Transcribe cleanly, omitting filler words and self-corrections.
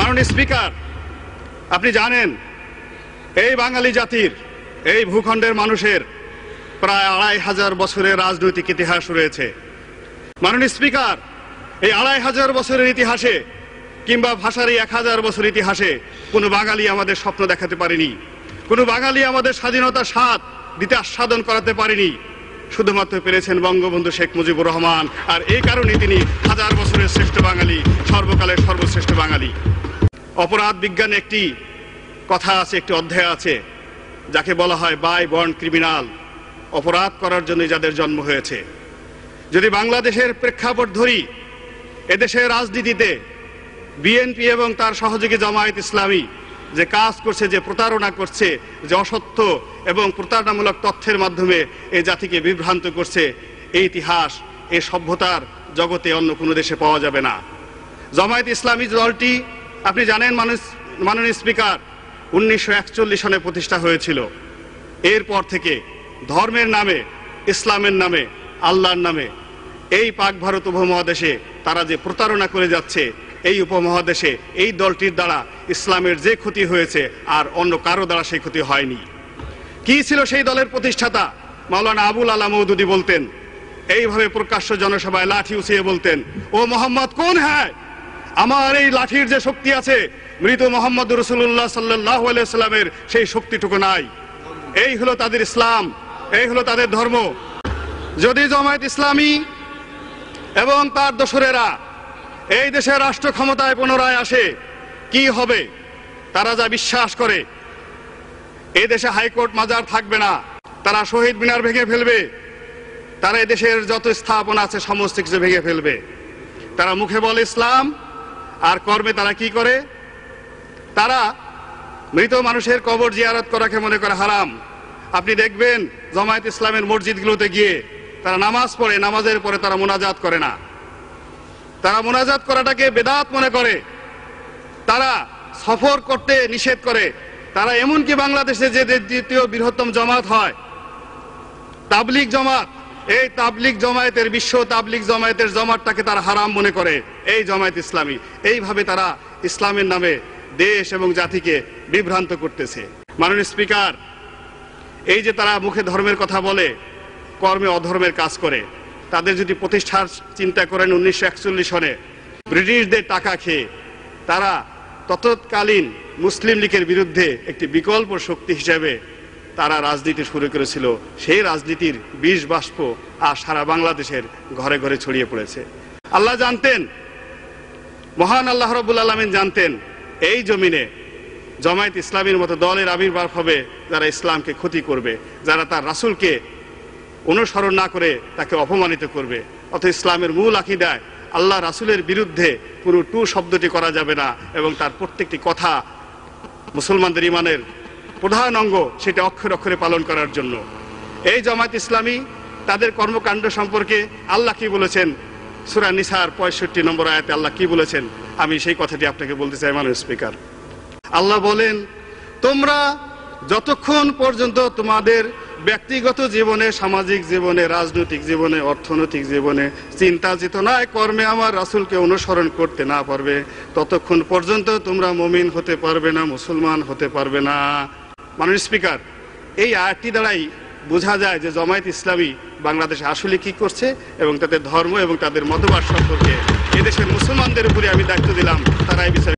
মাননীয় স্পিকার, আপনি জানেন এই বাঙালি জাতির, এই ভূখণ্ডের মানুষের প্রায় ২৫০০ বছরের রাজনৈতিক ইতিহাস রয়েছে। মাননীয় স্পিকার, এই ২৫০০ বছরের ইতিহাসে কিংবা ভাষার এই ১০০০ বছর ইতিহাসে কোনো বাঙালি আমাদের স্বপ্ন দেখাতে পারেনি, কোনো বাঙালি আমাদের স্বাধীনতার স্বাদ দিতে আস্বাদন করাতে পারেনি। শুধুমাত্র পেরেছেন বঙ্গবন্ধু শেখ মুজিবুর রহমান, আর এই কারণে তিনি ১০০০ বছরের শ্রেষ্ঠ বাঙালি, সর্বকালের সর্বশ্রেষ্ঠ বাঙালি। অপরাধ বিজ্ঞানে একটি কথা আছে, একটি অধ্যায় আছে, যাকে বলা হয় বাই বর্ন ক্রিমিনাল, অপরাধ করার জন্য যাদের জন্ম হয়েছে। যদি বাংলাদেশের প্রেক্ষাপট ধরি, এদেশের রাজনীতিতে বিএনপি এবং তার সহযোগী জামায়াত ইসলামী যে কাজ করছে, যে প্রতারণা করছে, যে অসত্য এবং প্রতারণামূলক তথ্যের মাধ্যমে এই জাতিকে বিভ্রান্ত করছে, এই ইতিহাস এই সভ্যতার জগতে অন্য কোনো দেশে পাওয়া যাবে না। জামায়াত ইসলামী দলটি আপনি জানেন মাননীয় স্পিকার, 1941 সনে প্রতিষ্ঠা হয়েছিল। এরপর থেকে ধর্মের নামে, ইসলামের নামে, আল্লাহর নামে এই পাক ভারত উপমহাদেশে তারা যে প্রতারণা করে যাচ্ছে, এই উপমহাদেশে এই দলটির দ্বারা ইসলামের যে ক্ষতি হয়েছে আর অন্য কারো দ্বারা সেই ক্ষতি হয়নি। কি ছিল সেই দলের প্রতিষ্ঠাতা? মাওলানা আবুল আলা মওদুদী বলতেন, এইভাবে প্রকাশ্য জনসভায় লাঠি উঁচিয়ে বলতেন, ও মোহাম্মদ কোন হ্যায়, আমার এই লাঠির যে শক্তি আছে, মৃত মোহাম্মদ রাসূলুল্লাহ সাল্লাল্লাহু আলাইহি সাল্লামের সেই শক্তিটুকু নাই। এই হলো তাদের ইসলাম, এই হলো তাদের ধর্ম। যদি জামায়াত ইসলামী এবং তার দোসরেরা এই দেশের রাষ্ট্র ক্ষমতায় পুনরায় আসে, কি হবে? তারা যা বিশ্বাস করে, এই দেশে হাইকোর্ট মাজার থাকবে না, তারা শহীদ মিনার ভেঙে ফেলবে, তারা এই দেশের যত স্থাপনা আছে সমস্ত কিছু ভেঙে ফেলবে। তারা মুখে বলে ইসলাম, আর কর্মে তারা কি করে? তারা মৃত মানুষের কবর জিয়ারত করাকে মনে করে হারাম। আপনি দেখবেন জামায়াত ইসলামের মসজিদগুলোতে গিয়ে তারা নামাজ পড়ে, নামাজের পরে তারা মুনাজাত করে না, তারা মুনাজাত করাটাকে বেদাত মনে করে, তারা সফর করতে নিষেধ করে। তারা এমনকি বাংলাদেশে যে দ্বিতীয় বৃহত্তম জামাত হয় তাবলিগ জামাত, এই তাবলিগ জামায়াতের, বিশ্ব তাবলিগ জামায়াতের জামাতটাকে তারা হারাম মনে করে এই জামায়াত ইসলামী। এইভাবে তারা ইসলামের নামে দেশ এবং জাতিকে বিভ্রান্ত করতেছে। মাননীয় স্পিকার, এই যে তারা মুখে ধর্মের কথা বলে, কর্মে অধর্মের কাজ করে, তাদের যদি প্রতিষ্ঠার চিন্তা করেন 1941 সনে ব্রিটিশদের টাকা খেয়ে তারা তৎকালীন মুসলিম লীগের বিরুদ্ধে একটি বিকল্প শক্তি হিসেবে তারা রাজনীতি শুরু করেছিল। সেই রাজনীতির বিষ বাষ্প আর সারা বাংলাদেশের ঘরে ঘরে ছড়িয়ে পড়েছে। আল্লাহ জানতেন, মহান আল্লাহ রাব্বুল আলামিন জানতেন, এই জমিনে জামায়াত ইসলামীর মতো দলের আবির্ভাব হবে যারা ইসলামকে ক্ষতি করবে, যারা তার রাসূলকে অনুসরণ না করে তাকে অপমানিত করবে। অথচ ইসলামের মূল আকীদায় আল্লাহ রাসূলের বিরুদ্ধে কোনো টু শব্দটি করা যাবে না, এবং তার প্রত্যেকটি কথা মুসলমানদের ইমানের প্রধান অঙ্গ, সেটা অক্ষরে অক্ষরে পালন করার জন্য। এই জামায়াত ইসলামী তাদের কর্মকাণ্ড সম্পর্কে আল্লাহ কি বলেছেন? সূরা নিসার ৬৫ নম্বর আয়াতে আল্লাহ কি বলেছেন? আমি সেই কথাটি আপনাকে বলতে চাই মাননীয় স্পিকার। আল্লাহ বলেন, তোমরা যতক্ষণ পর্যন্ত তোমাদের ব্যক্তিগত জীবনে, সামাজিক জীবনে, রাজনৈতিক জীবনে, অর্থনৈতিক জীবনে, চিন্তা চেতনায়, কর্মে আমার রাসূলকে অনুসরণ করতে না পারবে, ততক্ষণ পর্যন্ত তোমরা মুমিন হতে পারবে না, মুসলমান হতে পারবে না। মাননীয় স্পিকার, এই আয়াতটি দ্বারাই বোঝা যায় যে জামায়াত ইসলামী বাংলাদেশে আসলে কি করছে এবং তাদের ধর্ম এবং তাদের মতবাদ সম্পর্কে এদেশের মুসলমানদের উপরে আমি দায়িত্ব দিলাম, তারা এই বিষয়ে